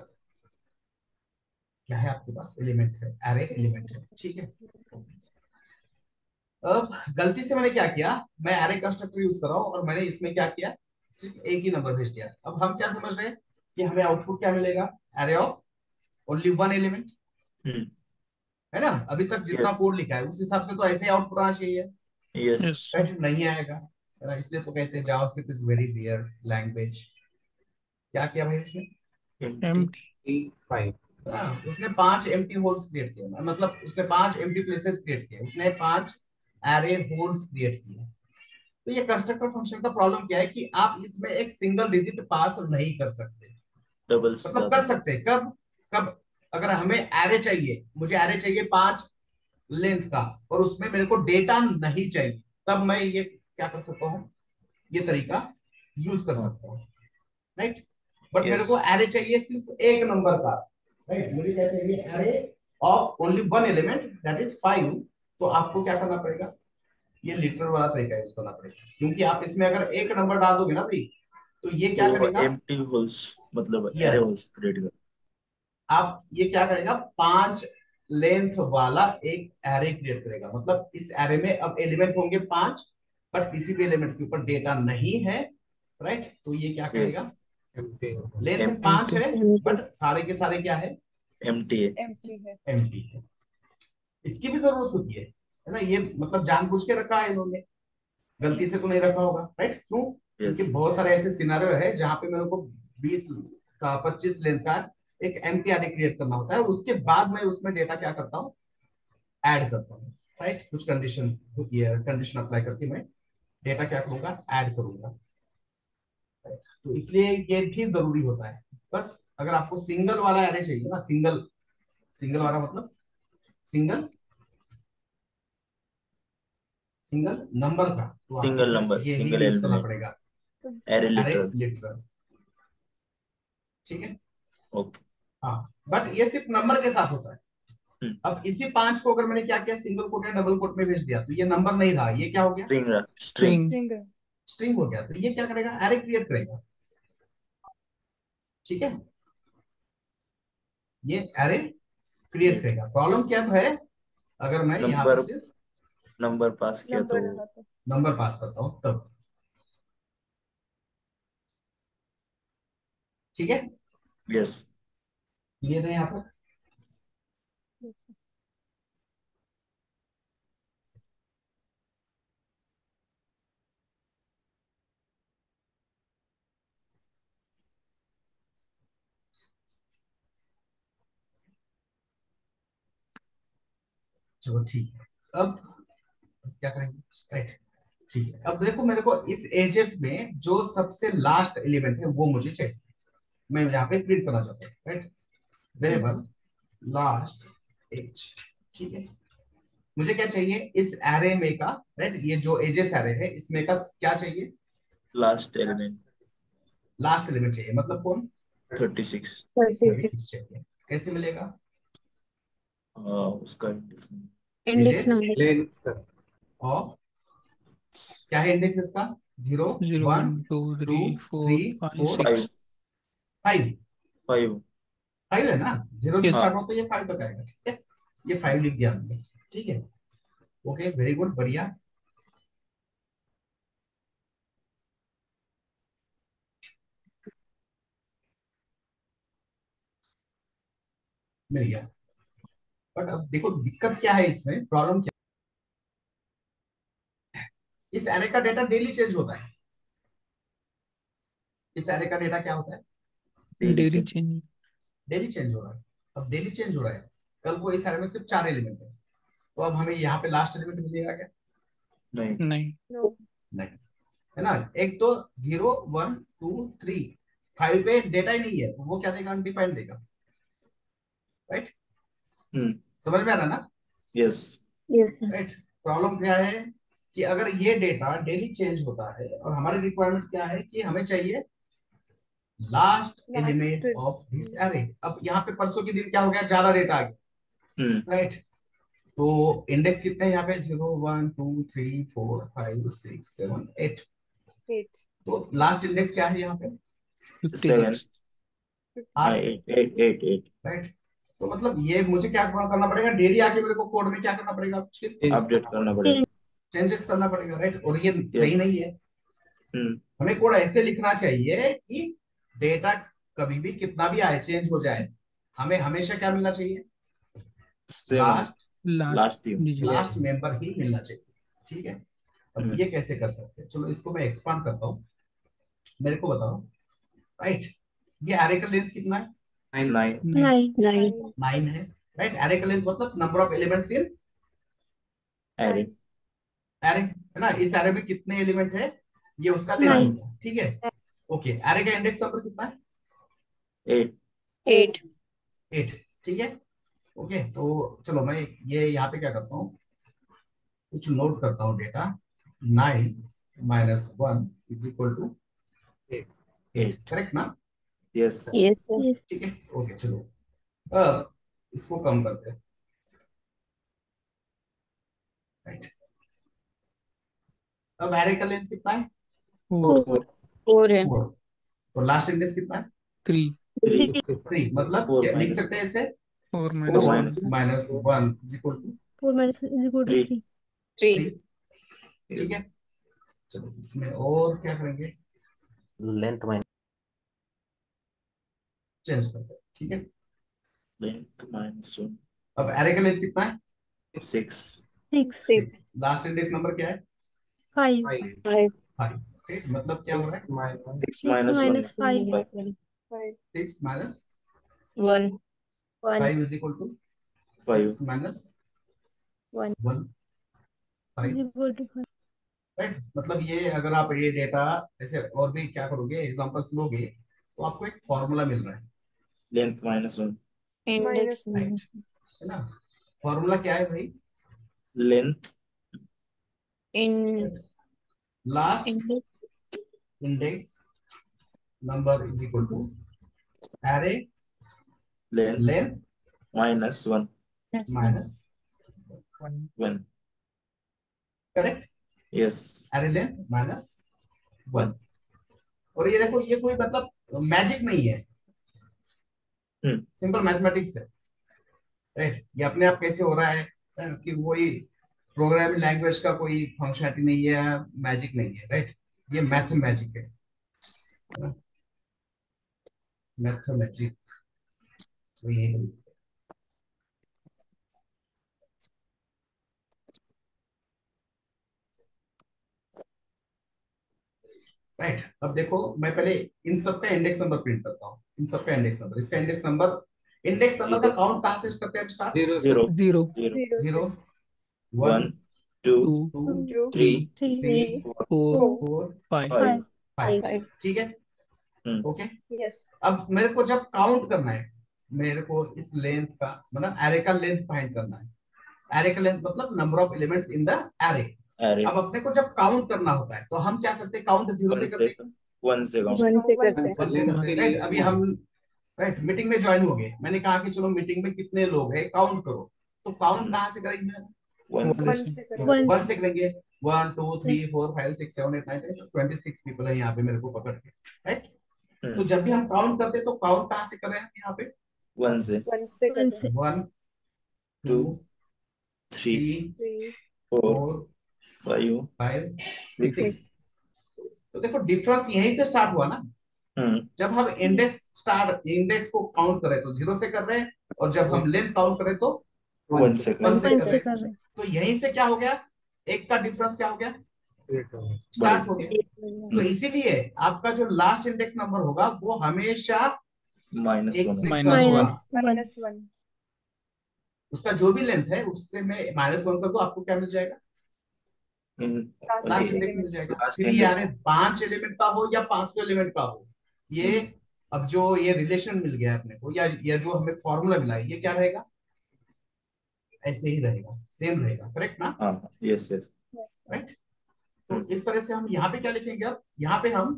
क्या है आपके पास, एलिमेंट है, एरे एलिमेंट है, ठीक है। अब गलती से मैंने क्या किया, मैं एरे कंस्ट्रक्टर यूज कर रहा हूँ और मैंने इसमें क्या किया, सिर्फ एक ही नंबर भेज दिया। अब हम क्या समझ रहे हैं कि हमें आउटपुट क्या मिलेगा, array of only one element, hmm, है ना। अभी तक जितना यस कोड लिखा है उस हिसाब से तो ऐसे ही आउटपुट आना चाहिए, यस यस राइट। नहीं आएगा, है ना। इसलिए तो कहते हैं JavaScript is very weird language. क्या किया भाई उसने, एम्प्टी एम्प्टी 5, उसने 5 एम्प्टी होल्स क्रिएट किए, मतलब उसने 5 एम्प्टी प्लेसेस क्रिएट किए, उसने 5 एरे होल्स क्रिएट किए। तो ये कंस्ट्रक्टर फंक्शन का प्रॉब्लम क्या है कि आप इसमें एक सिंगल डिजिट पास नहीं कर सकते। डबल्स मतलब ज्यादा कर सकते हैं कब, कब अगर हमें एरे चाहिए, मुझे एरे चाहिए 5 लेंथ का और उसमें मेरे को डेटा नहीं चाहिए, तब मैं ये क्या कर सकता हूँ, ये तरीका यूज कर हाँ सकता हूँ, राइट। बट मेरे यस को एरे चाहिए सिर्फ एक नंबर का, राइट। मुझे क्या चाहिए, array of only one element that is 5। तो आपको क्या करना पड़ेगा, ये लिटरल वाला तरीका यूज करना पड़ेगा, क्योंकि आप इसमें अगर एक नंबर डाल दोगे ना भाई, तो ये क्या तो करेगा, एम्प्टी होल्स मतलब एरे यस, होल्स क्रिएट कर। आप ये क्या करेगा, 5 लेंथ वाला एक एरे क्रिएट करेगा। मतलब इस एरे में अब एलिमेंट होंगे 5, बट किसी भी एलिमेंट के ऊपर डेटा नहीं है, राइट। तो ये क्या यस करेगा, लेंथ में एम 5 एम्प्टी है, बट सारे के सारे क्या है, एम्प्टी है। एम्प्टी है। एम्प्टी है। इसकी भी जरूरत होती है ना। ये मतलब जानबूझ के रखा है इन्होंने, गलती से तो नहीं रखा होगा, राइट। क्यों, क्योंकि यस बहुत सारे ऐसे सिनारियो है जहां पे मेरे को 20 का 25 लेंथ का एक एम्प्टी एरे क्रिएट करना होता है, और उसके बाद मैं उसमें डेटा क्या करता हूँ, ऐड करता हूँ, राइट। कुछ कंडीशन होती है, कंडीशन अप्लाई करके मैं डेटा क्या करूंगा, ऐड करूंगा, right? तो इसलिए ये भी जरूरी होता है। बस अगर आपको सिंगल वाला एरे चाहिए ना, सिंगल, सिंगल वाला मतलब सिंगल, सिंगल नंबर का, तो आपको सिंगल फिर नंबर ये ही सिंगल यूज करना एलिमेंट पड़ेगा, एरे एरे लिटरल। लिटरल, ठीक है। ओके हाँ, बट ये सिर्फ नंबर के साथ होता है। अब इसी 5 को अगर मैंने क्या किया, सिंगल कोट या डबल कोट में भेज दिया, तो ये नंबर नहीं रहा, ये क्या हो गया, स्ट्रिंग स्ट्रिंग स्ट्रिंग स्ट्रिंग है। स्ट्रिंग हो गया। तो ये क्या करेगा, एरे क्रिएट करेगा, ठीक है। ये एरे क्रिएट करेगा। प्रॉब्लम क्या है, अगर मैं यहाँ पे नंबर सिर्फ नंबर पास किया तो नंबर रहा तो। नंबर पास करता हूँ तब, ठीक है। यस ये था यहाँ पर। चलो ठीक है, अब क्या करेंगे, राइट। ठीक है, अब देखो मेरे को इस एजेस में जो सबसे लास्ट एलिमेंट है वो मुझे चाहिए, मैं यहाँ पे प्रिंट करना चाहता हूँ, राइट। वेरिएबल लास्ट एज, ठीक है। मुझे क्या चाहिए इस एरे में का, राइट, ये जो एजेस एरे है इसमें का क्या चाहिए, लास्ट एलिमेंट लास्ट एलिमेंट चाहिए, मतलब कौन, 36। 36 36 चाहिए। कैसे मिलेगा, उसका index index ages number. Length of, क्या है इंडेक्स इसका, 0 zero 1 one two 2 three 3 four five 4 five six 5, five 5 है ना, 0 से यस हाँ स्टार्ट हो तो ये 5 तक आएगा, ठीक है। ये 5 लिख दिया हमने, ठीक है। ओके, वेरी गुड, बढ़िया, मिल गया। बट अब देखो दिक्कत क्या है इसमें, प्रॉब्लम क्या है, इस एरे का डेटा डेली चेंज होता है। इस एरे का डेटा क्या होता है, daily daily check change daily change हो रहा है। अब डेली चेंज हो रहा है, कल को इस एरे में सिर्फ 4 एलिमेंट है, तो अब हमें यहाँ पे लास्ट एलिमेंट मिलेगा क्या, नहीं नहीं नो। नहीं, है ना। एक तो 0 1 2 3 5 पे डेटा ही नहीं है, तो वो क्या देगा, अनडिफाइंड देगा, राइट। हम्म समझ में आ रहा है ना, yes yes sir. Right. Problem क्या है कि अगर ये डेटा डेली चेंज होता है और हमारी रिक्वायरमेंट क्या है कि हमें चाहिए last last. Element of this array. अब यहाँ पे परसों के दिन क्या हो गया, ज्यादा डेटा आ गया, हम्म राइट। तो इंडेक्स कितने हैं यहाँ पे, 0 1 2 3 4 5 6 7 8। 8। तो लास्ट इंडेक्स क्या है यहाँ पे, 7 56 हाँ 8, 8 8 8 8 राइट। तो मतलब ये मुझे क्या करना पड़ेगा, डेली आके मेरे को कोड में क्या करना पड़ेगा, अपडेट करना पड़ेगा। चेंजेस करना पड़ेगा, राइट। और ये सही यस नहीं है, हम्म हमें कोड ऐसे लिखना चाहिए कि डेटा कभी भी कितना भी आए चेंज हो जाए, हमें हमेशा क्या मिलना चाहिए? Seven. Last last last team. Digit. Last member ही मिलना चाहिए। ठीक है, अब हम्म। ये कैसे कर सकते हैं? चलो इसको मैं एक्सपांड करता हूँ, मेरे को बताओ। राइट, ये एरे का लेंथ कितना है? 9। 9 9 9 है। राइट, एरे का लेंथ मतलब number of elements in array. Array, है ना? इस एरे में कितने एलिमेंट है, ये उसका लेंथ 9 हो गया। ठीक है, ओके। एरे का इंडेक्स नंबर कितना है? 8। 8 8। ठीक है, ओके। तो चलो मैं ये यहाँ पे क्या करता हूँ, कुछ नोट करता हूँ data. 9 - 1 is equal to 8, 8। Correct ना? यस। यस सर ठीक है, ओके। चलो अब इसको कम करते हैं। राइट, अब एरे का लेंथ कितना है? 4 4। 4 है 4। और लास्ट इंडेक्स कितना है? 3 3। 3। मतलब 4 क्या लिख माइनस सकते हैं इसे? 4 4 minus 1 4 minus minus 1 is equal to 4 minus is equal to 3। 3 3। ठीक है, चलो इसमें और क्या करेंगे, लेंथ माइनस चेंज करते हैं। ठीक है, लेंथ -1। अब एरे का लेंथ कितना है? 6। 6 लास्ट इंडेक्स नंबर क्या है? 5 5 5। ठीक, मतलब क्या हो रहा है? 6 6 minus 1। minus 5 6 minus 1 1 5 is equal to 5। 6 minus 1 1, is 5। equal to 5 right, मतलब ये अगर आप ये डेटा ऐसे और भी क्या करोगे, एग्जांपल्स लोगे, तो आपको एक फॉर्मूला मिल रहा है। लेंथ -1। index राइट, है ना? फॉर्मूला क्या है भाई? Length in last index index number is equal to array length length -1 minus 1। Correct, yes. Array length minus 1। 1। और ये देखो, ये कोई मतलब मैजिक नहीं है, हम्म। सिंपल मैथमेटिक्स है। राइट, ये अपने आप कैसे हो रहा है, कि वही प्रोग्रामिंग लैंग्वेज का कोई फंक्शनलिटी नहीं है, मैजिक नहीं है। राइट, ये मैथ मैजिक है ना? मैथमेटिक, तो ये राइट। अब देखो, मैं पहले इन सब का इंडेक्स नंबर प्रिंट करता हूँ, इन सब का इंडेक्स नंबर, इसका इंडेक्स नंबर का 0। काउंट कहाँ से करते हैं? स्टार्ट 0। 0 0 1 1 2 2 2 3 3 3 4 4 5 5। 5। ठीक है, हम्म। ओके। अब मेरे को जब काउंट करना है, मेरे को इस लेंथ का मतलब एरे का लेंथ फाइंड करना है। एरे का लेंथ मतलब number of elements in the array. Array अब अपने को जब काउंट करना होता है तो हम क्या करते हैं? काउंट 0 से 1 करते से हैं, 1 से काउंट। 1 से करते 1 से करते हैं। राइट, अभी हम राइट मीटिंग में ज्वाइन हो गए, मैंने कहा कि चलो मीटिंग में कितने लोग हैं काउंट करो, तो काउंट कहाँ से करेंगे? 1 से 1 से 1 से करेंगे। 1 2 3 4 5 6 7 8 9 10 26 पीपल है यहाँ पे मेरे को पकड़ के। राइट, तो जब भी हम काउंट करते हैं तो काउंट कहाँ से कर रहे हैं यहाँ पे? 1 से 1 से 1 2 2 3 3 4 4 5 5 6। 6। तो देखो डिफरेंस यहीं से स्टार्ट हुआ ना। हम्म। जब हम इंडेक्स को काउंट करें तो 0 से कर रहे हैं, और जब हम लेंथ काउंट करें तो 1 से 1 से 1 कर से रहे कर हैं। रहे तो यहीं से क्या हो गया, एक का डिफरेंस क्या हो गया? बढ़ स्टार्ट हो गया। तो हम्म। इसीलिए आपका जो लास्ट इंडेक्स नंबर होगा वो हमेशा एक -1 से कम -1 होगा। -1 उसका जो भी लेंथ है उससे मैं -1 कर दो, आपको क्या मिल जाएगा? लास्ट इंडेक्स मिल जाएगा। लास्ट फिर ये इंडेक्स। यार 5 एलिमेंट का हो या 500 एलिमेंट का हो, ये अब जो ये रिलेशन मिल गया है अपने को, या जो हमें फॉर्मूला मिला है, ये क्या रहेगा? ऐसे ही रहेगा, सेम रहेगा। करेक्ट ना? हाँ। Yes yes. राइट, तो इस तरह से हम यहाँ पे क्या लिखेंगे? अब यहाँ पे हम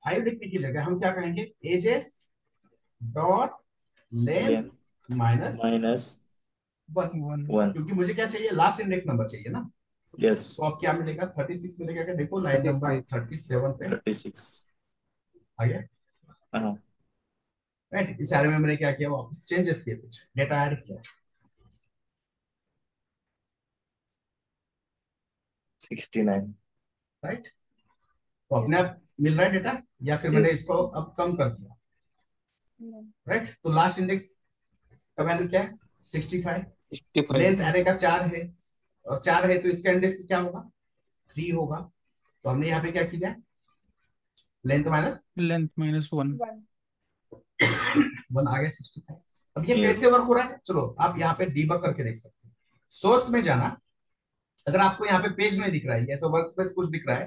5 लिखने की जगह हम क्या कहेंगे? Ages dot length length minus one, 1 -1। क्योंकि मुझे क्या चाहिए? लास्ट इंडेक्स नंबर चाहिए ना। यस। तो अब क्या मिलेगा? 36 मिलेगा क्या? देखो लाइन नंबर 37 पे 36। आ गया। हाँ। राइट, इस एरे में मैंने क्या किया? वापस चेंजेस किए, कुछ डेटा ऐड किया। 69। राइट, तो अपने आप मिल रहा है डेटा, या फिर मैंने यस। इसको अब कम कर दिया? राइट। तो लास्ट इंडेक्स का वैल्यू क्या है? 65। 65 लेंथ एरे का 4 है, और 4 है तो इसका इंडेक्स क्या होगा? 3 होगा। तो हमने यहाँ पे क्या किया? Length minus length -1। 1 आ गया 65। अब ये Yes. कैसे वर्क हो रहा है? चलो आप यहाँ पे डीबग करके देख सकते हो। सोर्स में जाना, अगर आपको यहाँ पे पेज नहीं दिख रहा है, ऐसा वर्क स्पेस कुछ दिख रहा है,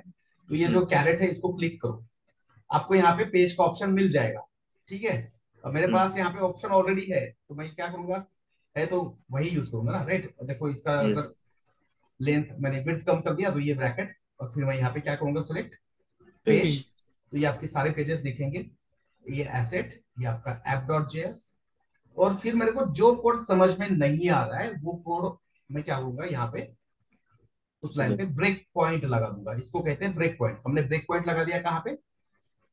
तो ये जो कैरेट है इसको क्लिक करो, आपको यहाँ पे पेज का ऑप्शन मिल जाएगा। ठीक है। अब मेरे पास यहाँ पे ऑप्शन ऑलरेडी है, तो मैं क्या करूंगा, है तो वही यूज करूंगा ना। राइट। देखो इसका Yes. अगर लेंथ मैंने विड्थ कम कर दिया तो ये ब्रैकेट, और फिर मैं यहाँ पे क्या करूंगा, सिलेक्ट पेज। Page. तो ये आपके सारे पेजेस दिखेंगे। ये एसेट, ये आपका app.js, और फिर मेरे को जो कोड समझ में नहीं आ रहा है वो कोड मैं क्या करूंगा, यहाँ पे उस लाइन पे ब्रेक पॉइंट लगा दूंगा। इसको कहते हैं ब्रेक पॉइंट। हमने ब्रेक पॉइंट लगा दिया कहाँ पे?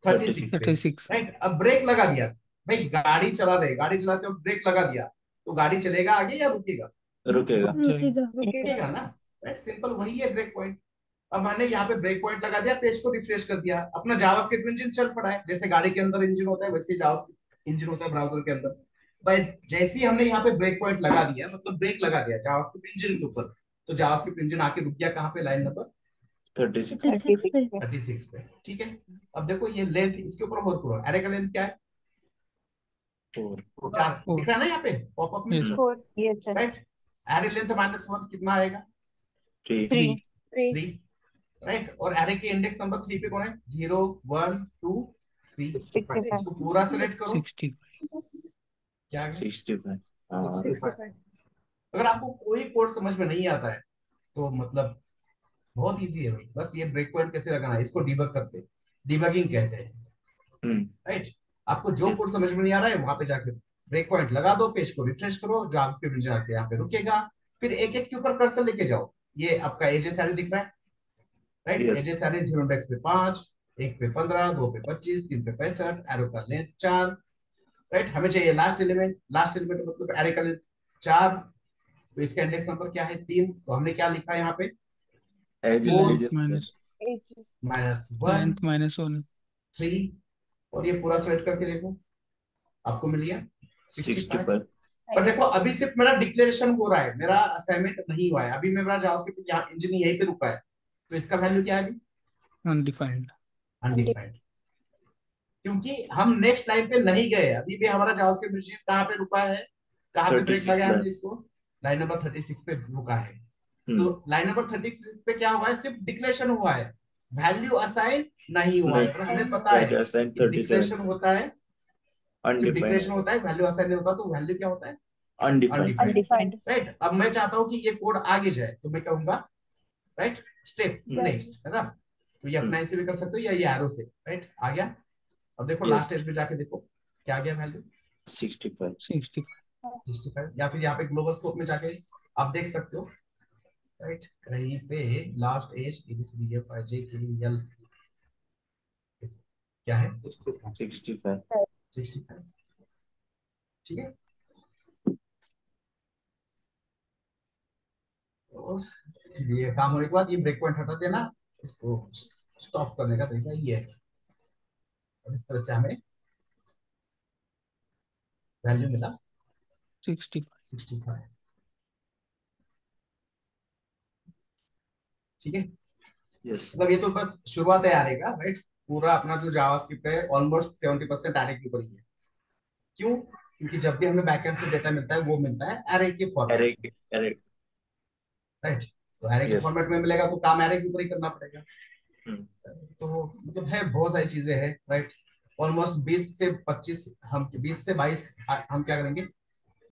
36 पे। 36। राइट। अब ब्रेक लगा दिया, भाई गाड़ी चला रहे, गाड़ी चलाते वक्त ब्रेक लगा दिया तो गाड़ी चलेगा आगे या रुकेगा? रुकेगा. रुकेगा ना। राइट। सिंपल वही है ब्रेक पॉइंट। अब मैंने यहाँ पे ब्रेक पॉइंट लगा दिया, पेज को रिफ्रेश कर दिया, अपना जावास्क्रिप्ट इंजन चल पड़ा है। जैसे गाड़ी के अंदर इंजन होता है वैसे ही जावास्क्रिप्ट इंजन होता है ब्राउजर के अंदर। भाई जैसे ही हमने यहाँ पे ब्रेक पॉइंट लगा दिया, मतलब ब्रेक लगा दिया जावास्क्रिप्ट इंजन के ऊपर, तो जावास्क्रिप्ट इंजन आके रुक गया कहाँ पे? Line number 36. 36 पे। ठीक है। अब देखो ये लेंथ, इसके ऊपर वर्क करो। एरे का लेंथ क्या है? 4. 4 4। दिख रहा है ना यहाँ पे पॉपअप में? Yes. राइट। एरे लेंथ -1 कितना आएगा? 3. 3। 3। राइट। और एरे के इंडेक्स नंबर 3 पे कौन है? 0 1 2 3 5। इसको पूरा सेलेक्ट करो। 60। क्या आ गया? 65. हाँ. 65। अगर आपको कोई कोड समझ में नहीं आता है तो मतलब बहुत इजी है भाई, बस ये ब्रेक पॉइंट कैसे लगाना है इसको डीबग करते हैं, डीबगिंग कहते हैं। हम्म. राइट। आपको जो कोड समझ में नहीं आ रहा है वहां पे जाके ब्रेक पॉइंट लगा दो, पेज को रिफ्रेश करो, जावास्क्रिप्ट इंजन आके यहाँ पे रुकेगा, फिर एक एक के ऊपर कर्सर लेके जाओ। ये आपका एजेस एरे दिख रहा है। Right. Yes. Ages array 0 index पे 5, 1 पे 15, 2 पे 25, 3 पे 65, एरो का लेंथ 4। राइट। हमें चाहिए लास्ट एलिमेंट। लास्ट एलिमेंट मतलब एरे का लेंथ 4, तो इसका इंडेक्स नंबर क्या है? 3। तो हमने क्या लिखा है यहाँ पे? Edge 4 edges. Minus -1 length -1। 3। और ये पूरा सेलेक्ट करके देखो, आपको मिल गया 65। 65. पर देखो अभी सिर्फ मेरा डिक्लेरेशन हो रहा है, मेरा असाइनमेंट नहीं हुआ है अभी। मेरा जावास्क्रिप्ट यहाँ इंजन यहीं पे रुका है, तो इसका वैल्यू क्या है अभी? अनडिफाइंड। अनडिफाइंड। क्योंकि हम नेक्स्ट लाइन पे नहीं गए, अभी भी हमारा जावास्क्रिप्ट इंजन कहाँ पे रुका है? कहाँ पे ब्रेक 36 लगाया line. हमने इसको? लाइन नंबर 36 पे रुका है। हम्म. तो लाइन नंबर 36 पे क्या हुआ है? सिर्फ डिक्लेरेशन हुआ है, वैल्यू असाइन नहीं हुआ है। नहीं. और हमें पता है Value assigned कि 37. डिक्लेरेशन होता है, सिर्फ Undefined. डिक्लेरेशन होता है, वैल्यू असाइन नहीं होता। तो वैल्यू क्या होता है? Undefined. अनडिफाइंड। राइट। अब मैं चाहता हूँ कि ये कोड आगे जाए, तो मैं कहूंगा राइट स्टेप नेक्स्ट, है ना? तो ये अपना ऐसे भी कर सकते हो या ये एरो से। राइट। आ गया। अब देखो Yes. लास्ट स्टेज पे जाके देखो क्या आ गया वैल्यू? 65. 65। या फिर यहाँ पे ग्लोबल स्कोप में जाके आप देख सकते हो। राइट। कहीं पे लास्ट एज ABCDEFGHIJKL क्या है? 65. 65। ठीक है। और ये काम होने के बाद ये ब्रेक पॉइंट हटा देना, इसको स्टॉप करने का तरीका ये है। और इस तरह से हमें वैल्यू मिला 65। ठीक है। Yes. मतलब ये तो बस शुरुआत है आने का। राइट। पूरा अपना जो जावास्क्रिप्ट है ऑलमोस्ट 70% एरे के ऊपर ही है। क्यों? क्योंकि जब भी हमें बैकएंड से डेटा मिलता है वो मिलता है एरे के फॉर्मेट Array. में। Array. राइट। तो एरे के Yes. फॉर्मेट में मिलेगा तो काम एरे के ऊपर ही करना पड़ेगा। हम्म. तो मतलब है बहुत सारी चीजें हैं। राइट। ऑलमोस्ट 20 से 25 हम 20 से 22 हम क्या करेंगे,